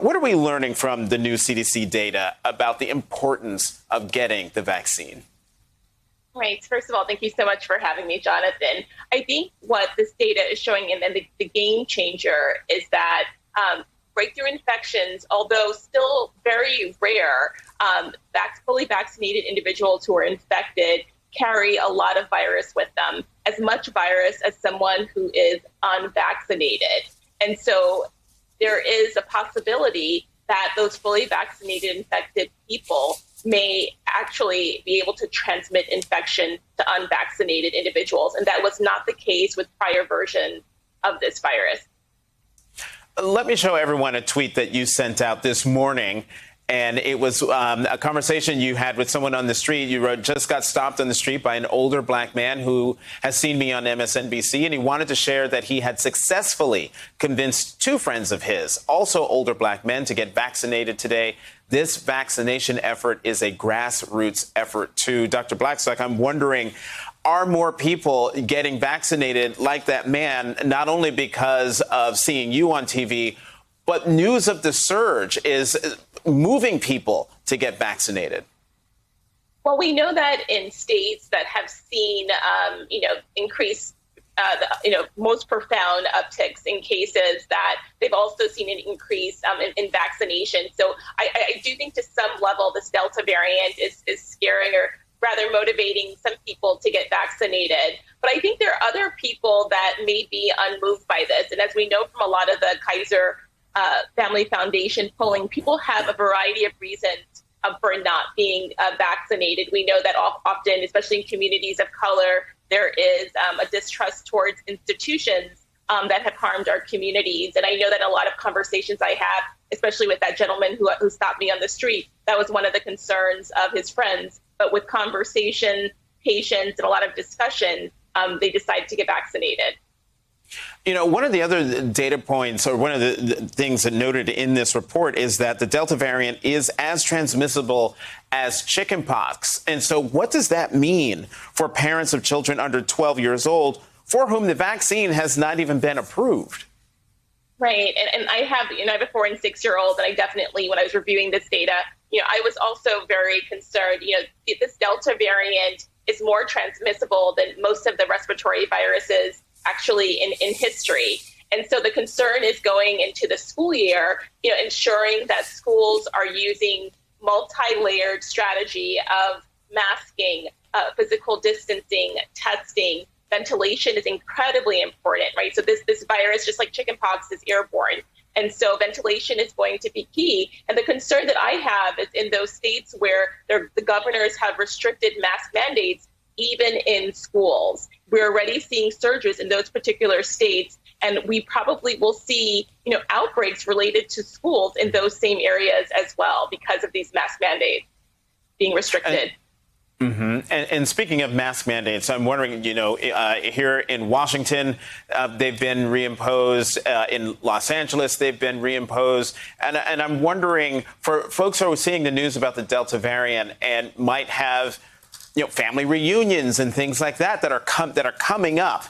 What are we learning from the new CDC data about the importance of getting the vaccine? Right. First of all, thank you so much for having me, Jonathan. I think what this data is showing, and then the game changer, is that breakthrough infections, although still very rare, fully vaccinated individuals who are infected carry a lot of virus with them, as much virus as someone who is unvaccinated. And so there is a possibility that those fully vaccinated infected people may actually be able to transmit infection to unvaccinated individuals. And that was not the case with prior versions of this virus. Let me show everyone a tweet that you sent out this morning. And it was a conversation you had with someone on the street. You wrote, "Just got stopped on the street by an older black man who has seen me on MSNBC, and he wanted to share that he had successfully convinced two friends of his, also older black men, to get vaccinated today. This vaccination effort is a grassroots effort, too." Dr. Blackstock, I'm wondering, are more people getting vaccinated like that man, not only because of seeing you on TV, but news of the surge is moving people to get vaccinated? Well, we know that in states that have seen, increased, most profound upticks in cases, that they've also seen an increase in vaccination. So I do think to some level this Delta variant is scaring, or rather motivating, some people to get vaccinated. But I think there are other people that may be unmoved by this. And as we know from a lot of the Kaiser Family Foundation polling, people have a variety of reasons for not being vaccinated. We know that often, especially in communities of color, there is a distrust towards institutions that have harmed our communities. And I know that a lot of conversations I have, especially with that gentleman who stopped me on the street, that was one of the concerns of his friends. But with conversation, patience, and a lot of discussion, they decided to get vaccinated. You know, one of the other data points, or one of the things that noted in this report, is that the Delta variant is as transmissible as chickenpox. And so what does that mean for parents of children under 12 years old for whom the vaccine has not even been approved? Right. And I have a 4- and 6-year-old, and I definitely, when I was reviewing this data, I was also very concerned. This Delta variant is more transmissible than most of the respiratory viruses actually in history. And so the concern is going into the school year, ensuring that schools are using multi-layered strategy of masking, physical distancing, testing. Ventilation is incredibly important, right? So this virus, just like chickenpox, is airborne. And so ventilation is going to be key. And the concern that I have is in those states where the governors have restricted mask mandates, even in schools. We're already seeing surges in those particular states, and we probably will see, outbreaks related to schools in those same areas as well because of these mask mandates being restricted. And speaking of mask mandates, I'm wondering, here in Washington, they've been reimposed. In Los Angeles, they've been reimposed. And I'm wondering, for folks who are seeing the news about the Delta variant and might have family reunions and things like that are coming up,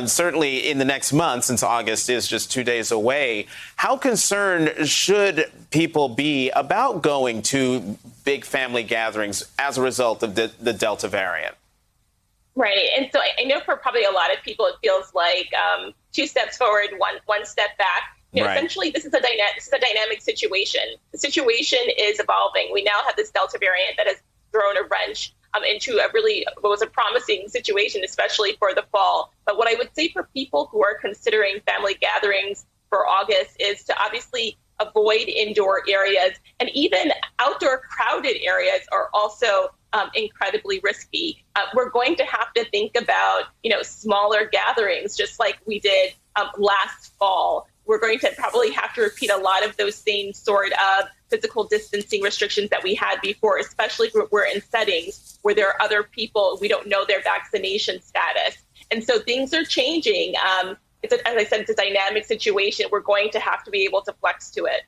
certainly in the next month, since August is just 2 days away. How concerned should people be about going to big family gatherings as a result of the Delta variant? Right. And so I know for probably a lot of people, it feels like 2 steps forward, one step back. Right. Essentially, this is a dynamic situation. The situation is evolving. We now have this Delta variant that has thrown a wrench into what was a promising situation, especially for the fall. But what I would say for people who are considering family gatherings for August is to obviously avoid indoor areas, and even outdoor crowded areas are also incredibly risky. We're going to have to think about, smaller gatherings, just like we did last fall. We're going to probably have to repeat a lot of those same sort of physical distancing restrictions that we had before, especially if we're in settings where there are other people, we don't know their vaccination status. And so things are changing. As I said, it's a dynamic situation. We're going to have to be able to flex to it.